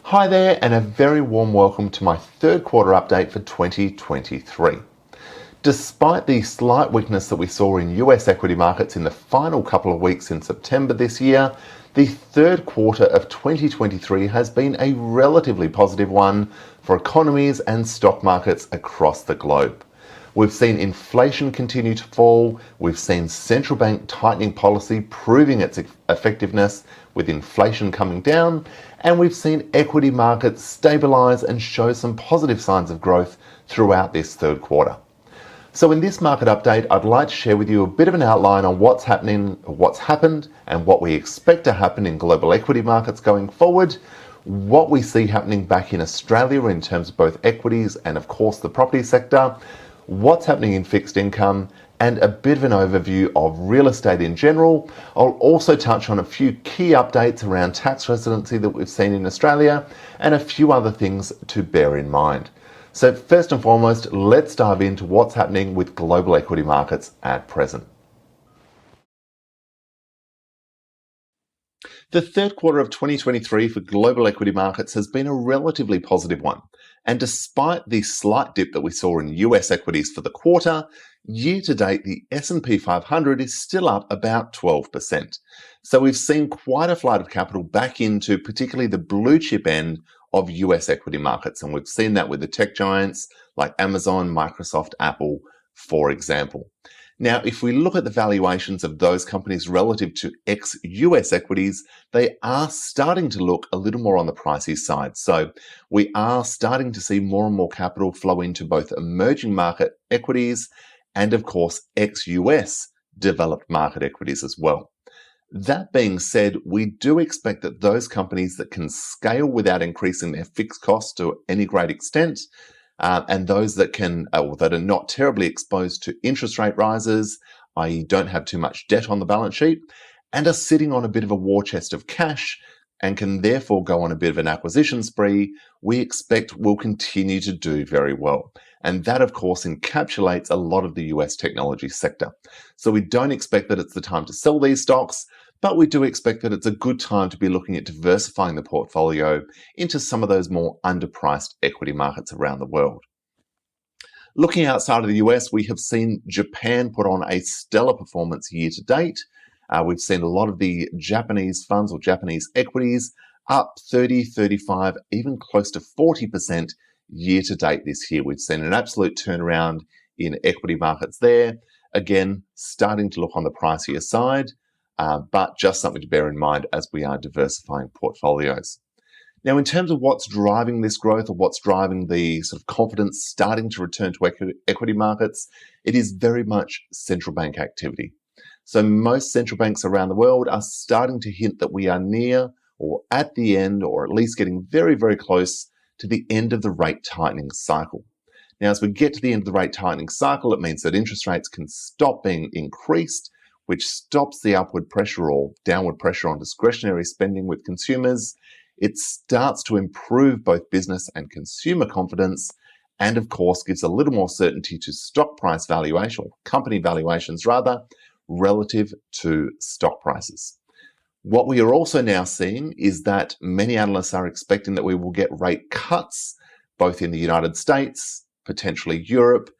Hi there, and a very warm welcome to my third quarter update for 2023. Despite the slight weakness that we saw in US equity markets in the final couple of weeks in September this year, the third quarter of 2023 has been a relatively positive one for economies and stock markets across the globe. We've seen inflation continue to fall, we've seen central bank tightening policy proving its effectiveness with inflation coming down, and we've seen equity markets stabilise and show some positive signs of growth throughout this third quarter. So in this market update, I'd like to share with you a bit of an outline on what's happened, and what we expect to happen in global equity markets going forward, what we see happening back in Australia in terms of both equities and of course the property sector, what's happening in fixed income, and a bit of an overview of real estate in general. I'll also touch on a few key updates around tax residency that we've seen in Australia and a few other things to bear in mind. So first and foremost, let's dive into what's happening with global equity markets at present. The third quarter of 2023 for global equity markets has been a relatively positive one. And despite the slight dip that we saw in US equities for the quarter, year to date the S&P 500 is still up about 12%. So we've seen quite a flight of capital back into particularly the blue chip end of US equity markets. And we've seen that with the tech giants like Amazon, Microsoft, Apple, for example. Now, if we look at the valuations of those companies relative to ex-US equities, they are starting to look a little more on the pricey side. So we are starting to see more and more capital flow into both emerging market equities and, of course, ex-US developed market equities as well. That being said, we do expect that those companies that can scale without increasing their fixed costs to any great extent, and those that that are not terribly exposed to interest rate rises, i.e. don't have too much debt on the balance sheet, and are sitting on a bit of a war chest of cash and can therefore go on a bit of an acquisition spree, we expect will continue to do very well. And that, of course, encapsulates a lot of the US technology sector. So we don't expect that it's the time to sell these stocks, but we do expect that it's a good time to be looking at diversifying the portfolio into some of those more underpriced equity markets around the world. Looking outside of the US, we have seen Japan put on a stellar performance year to date. We've seen a lot of the Japanese funds or Japanese equities up 30, 35, even close to 40% year to date this year. We've seen an absolute turnaround in equity markets there. Again, starting to look on the pricier side. But just something to bear in mind as we are diversifying portfolios. Now, in terms of what's driving this growth or what's driving the sort of confidence starting to return to equity markets, it is very much central bank activity. So most central banks around the world are starting to hint that we are near or at the end, or at least getting very, very close to the end of the rate tightening cycle. Now, as we get to the end of the rate tightening cycle, it means that interest rates can stop being increased, which stops the upward pressure or downward pressure on discretionary spending with consumers. It starts to improve both business and consumer confidence, and of course gives a little more certainty to stock price valuation, or company valuations rather, relative to stock prices. What we are also now seeing is that many analysts are expecting that we will get rate cuts, both in the United States, potentially Europe,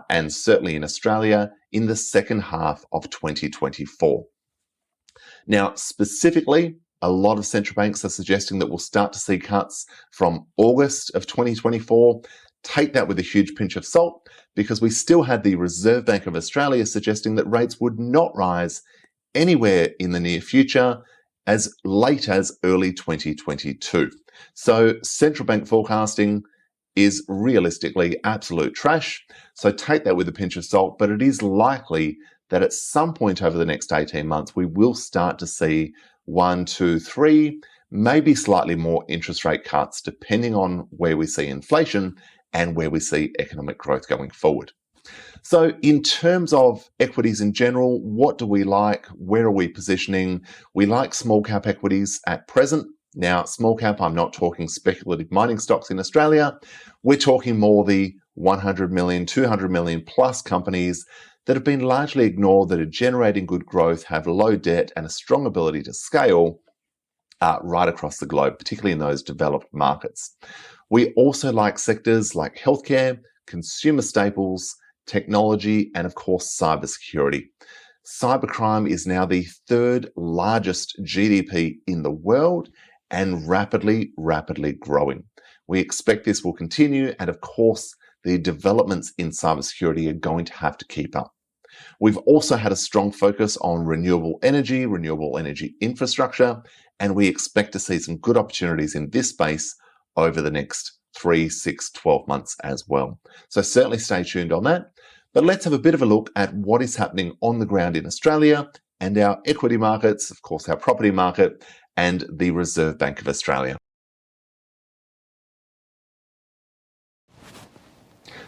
and certainly in Australia in the second half of 2024. Now, specifically, a lot of central banks are suggesting that we'll start to see cuts from August of 2024. Take that with a huge pinch of salt, because we still had the Reserve Bank of Australia suggesting that rates would not rise anywhere in the near future as late as early 2022. So central bank forecasting is realistically absolute trash. So take that with a pinch of salt, but it is likely that at some point over the next 18 months, we will start to see 1, 2, 3, maybe slightly more interest rate cuts, depending on where we see inflation and where we see economic growth going forward. So in terms of equities in general, what do we like? Where are we positioning? We like small cap equities at present. Now, small cap, I'm not talking speculative mining stocks in Australia. We're talking more the 100 million, 200 million plus companies that have been largely ignored, that are generating good growth, have low debt and a strong ability to scale, right across the globe, particularly in those developed markets. We also like sectors like healthcare, consumer staples, technology, and of course, cybersecurity. Cybercrime is now the third largest GDP in the world and rapidly growing. We expect this will continue, and of course, the developments in cybersecurity are going to have to keep up. We've also had a strong focus on renewable energy infrastructure, and we expect to see some good opportunities in this space over the next 3, 6, 12 months as well. So certainly stay tuned on that. But let's have a bit of a look at what is happening on the ground in Australia and our equity markets, of course, our property market, and the Reserve Bank of Australia.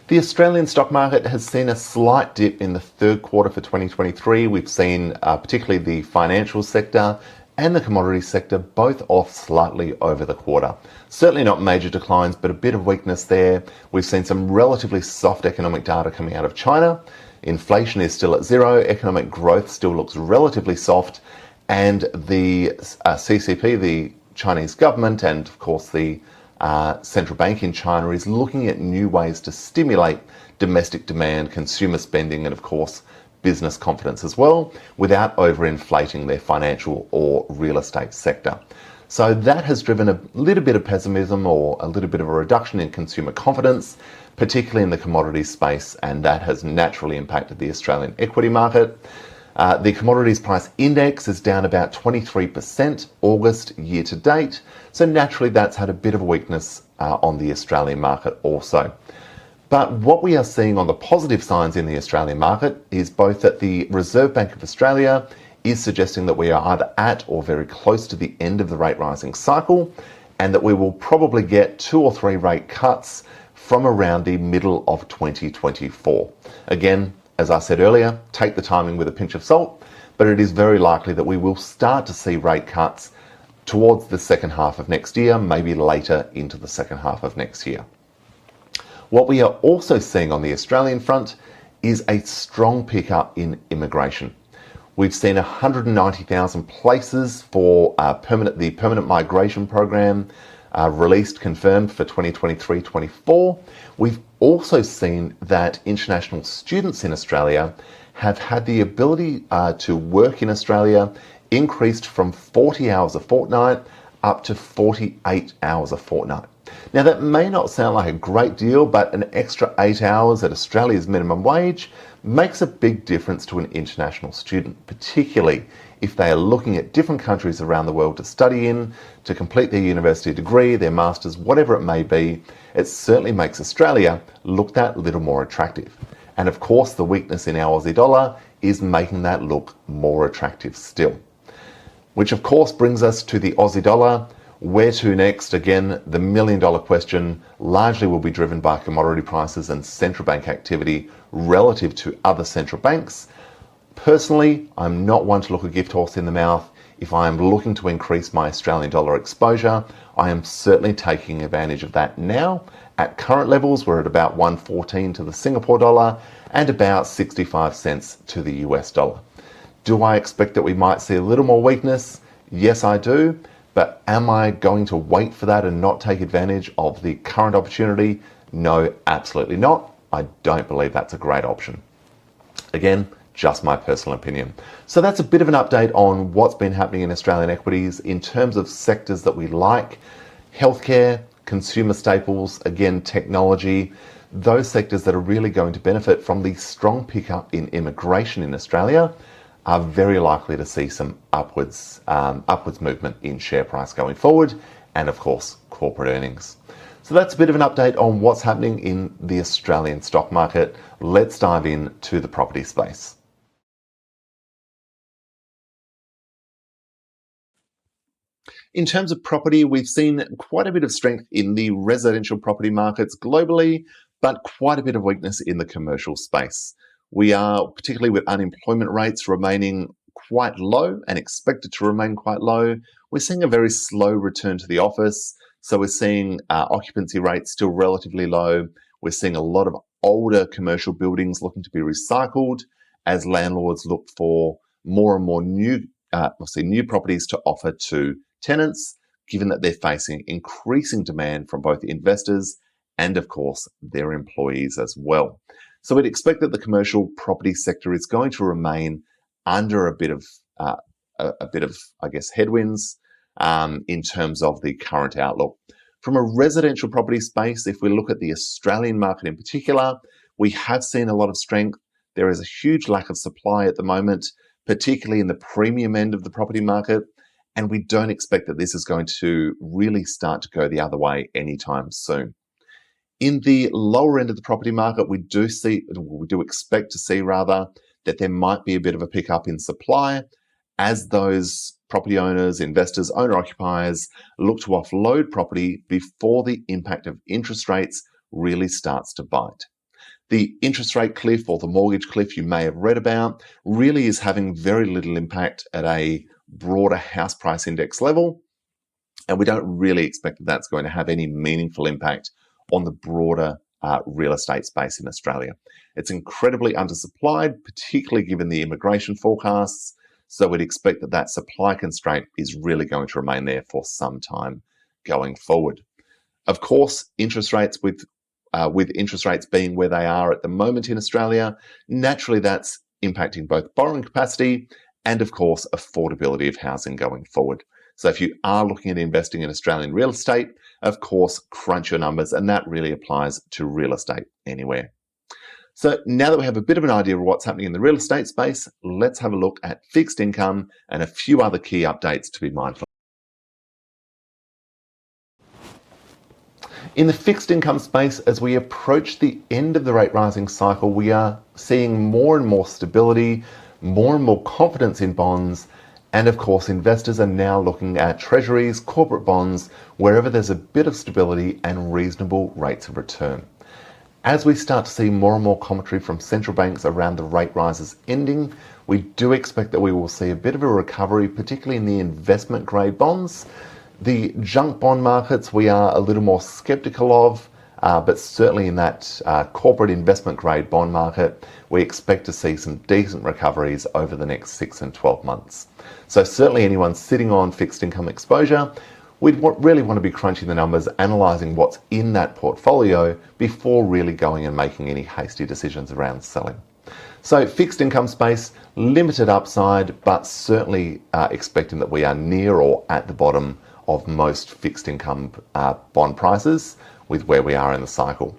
The Australian stock market has seen a slight dip in the third quarter for 2023. We've seen particularly the financial sector and the commodity sector both off slightly over the quarter. Certainly not major declines, but a bit of weakness there. We've seen some relatively soft economic data coming out of China. Inflation is still at zero. Economic growth still looks relatively soft. And the CCP, the Chinese government, and of course the central bank in China is looking at new ways to stimulate domestic demand, consumer spending, and of course business confidence as well, without overinflating their financial or real estate sector. So that has driven a little bit of pessimism or a little bit of a reduction in consumer confidence, particularly in the commodities space, and that has naturally impacted the Australian equity market. The commodities price index is down about 23% August year to date, so naturally that's had a bit of a weakness on the Australian market also. But what we are seeing on the positive signs in the Australian market is both that the Reserve Bank of Australia is suggesting that we are either at or very close to the end of the rate rising cycle, and that we will probably get 2 or 3 rate cuts from around the middle of 2024. Again, as I said earlier, take the timing with a pinch of salt, but it is very likely that we will start to see rate cuts towards the second half of next year, maybe later into the second half of next year. What we are also seeing on the Australian front is a strong pickup in immigration. We've seen 190,000 places for the permanent migration program confirmed for 2023-24. We've also seen that international students in Australia have had the ability to work in Australia increased from 40 hours a fortnight up to 48 hours a fortnight. Now that may not sound like a great deal, but an extra 8 hours at Australia's minimum wage makes a big difference to an international student, particularly if they are looking at different countries around the world to study in, to complete their university degree, their masters, whatever it may be. It certainly makes Australia look that little more attractive. And of course, the weakness in our Aussie dollar is making that look more attractive still. Which of course brings us to the Aussie dollar. Where to next? Again, the million-dollar question largely will be driven by commodity prices and central bank activity relative to other central banks. Personally, I'm not one to look a gift horse in the mouth. If I am looking to increase my Australian dollar exposure, I am certainly taking advantage of that now. At current levels, we're at about 114 to the Singapore dollar and about 65 cents to the US dollar. Do I expect that we might see a little more weakness? Yes, I do. But am I going to wait for that and not take advantage of the current opportunity? No, absolutely not. I don't believe that's a great option. Again, just my personal opinion. So that's a bit of an update on what's been happening in Australian equities in terms of sectors that we like. Healthcare, consumer staples, again, technology, those sectors that are really going to benefit from the strong pickup in immigration in Australia are very likely to see some upwards movement in share price going forward, and of course, corporate earnings. So that's a bit of an update on what's happening in the Australian stock market. Let's dive into the property space. In terms of property, we've seen quite a bit of strength in the residential property markets globally, but quite a bit of weakness in the commercial space. We are, particularly with unemployment rates remaining quite low and expected to remain quite low, we're seeing a very slow return to the office. So we're seeing occupancy rates still relatively low. We're seeing a lot of older commercial buildings looking to be recycled as landlords look for more and more new properties to offer to tenants, given that they're facing increasing demand from both investors and, of course, their employees as well. So we'd expect that the commercial property sector is going to remain under a bit of, I guess, headwinds in terms of the current outlook. From a residential property space, if we look at the Australian market in particular, we have seen a lot of strength. There is a huge lack of supply at the moment, particularly in the premium end of the property market, and we don't expect that this is going to really start to go the other way anytime soon. In the lower end of the property market, we do expect to see that there might be a bit of a pickup in supply as those property owners, investors, owner-occupiers look to offload property before the impact of interest rates really starts to bite. The interest rate cliff, or the mortgage cliff you may have read about, really is having very little impact at a broader house price index level, and we don't really expect that that's going to have any meaningful impact on the broader real estate space in Australia. It's incredibly undersupplied, particularly given the immigration forecasts, so we'd expect that that supply constraint is really going to remain there for some time going forward. Of course, interest rates with interest rates being where they are at the moment in Australia, naturally that's impacting both borrowing capacity and, of course, affordability of housing going forward. So if you are looking at investing in Australian real estate, of course, crunch your numbers, and that really applies to real estate anywhere. So now that we have a bit of an idea of what's happening in the real estate space, let's have a look at fixed income and a few other key updates to be mindful of. In the fixed income space, as we approach the end of the rate rising cycle, we are seeing more and more stability, more and more confidence in bonds, and of course investors are now looking at treasuries, corporate bonds, wherever there's a bit of stability and reasonable rates of return. As we start to see more and more commentary from central banks around the rate rises ending, we do expect that we will see a bit of a recovery, particularly in the investment grade bonds. The junk bond markets we are a little more skeptical of, but certainly in that corporate investment grade bond market, we expect to see some decent recoveries over the next 6 and 12 months. So certainly anyone sitting on fixed income exposure, we'd really want to be crunching the numbers, analysing what's in that portfolio before really going and making any hasty decisions around selling. So fixed income space, limited upside, but certainly expecting that we are near or at the bottom of most fixed income bond prices with where we are in the cycle.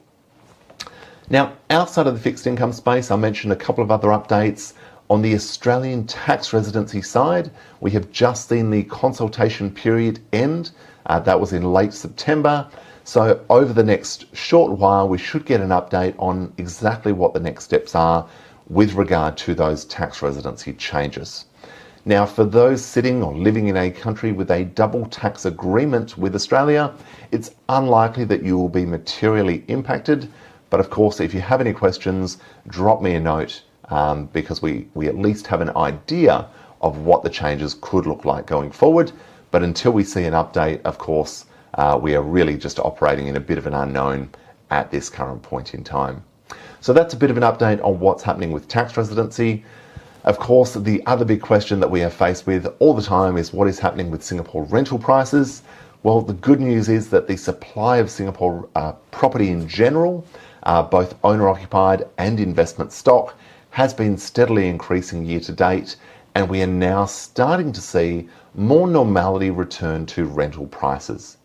Now, outside of the fixed income space, I mentioned a couple of other updates. On the Australian tax residency side, we have just seen the consultation period end. That was in late September. So over the next short while, we should get an update on exactly what the next steps are with regard to those tax residency changes. Now, for those sitting or living in a country with a double tax agreement with Australia, it's unlikely that you will be materially impacted. But of course, if you have any questions, drop me a note. Because we at least have an idea of what the changes could look like going forward. But until we see an update, of course, we are really just operating in a bit of an unknown at this current point in time. So that's a bit of an update on what's happening with tax residency. Of course, the other big question that we are faced with all the time is what is happening with Singapore rental prices. Well, the good news is that the supply of Singapore property in general, both owner-occupied and investment stock, has been steadily increasing year to date, and we are now starting to see more normality return to rental prices.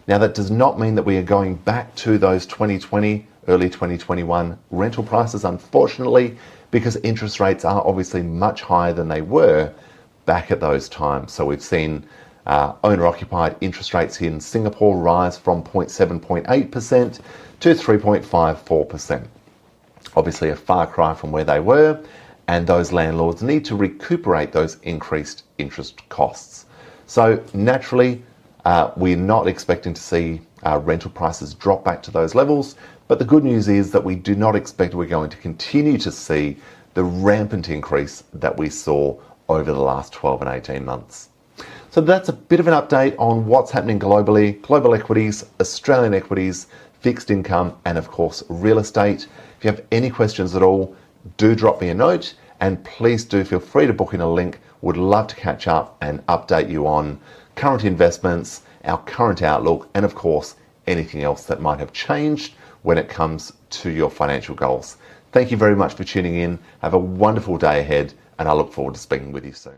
Now, that does not mean that we are going back to those 2020, early 2021 rental prices, unfortunately, because interest rates are obviously much higher than they were back at those times. So we've seen owner-occupied interest rates in Singapore rise from 0.7-0.8% to 3.54%. Obviously a far cry from where they were, and those landlords need to recuperate those increased interest costs. So naturally, we're not expecting to see rental prices drop back to those levels, but the good news is that we do not expect we're going to continue to see the rampant increase that we saw over the last 12 and 18 months. So that's a bit of an update on what's happening globally, global equities, Australian equities, fixed income, and of course, real estate. If you have any questions at all, do drop me a note. And please do feel free to book in a link. Would love to catch up and update you on current investments, our current outlook, and of course, anything else that might have changed when it comes to your financial goals. Thank you very much for tuning in. Have a wonderful day ahead, and I look forward to speaking with you soon.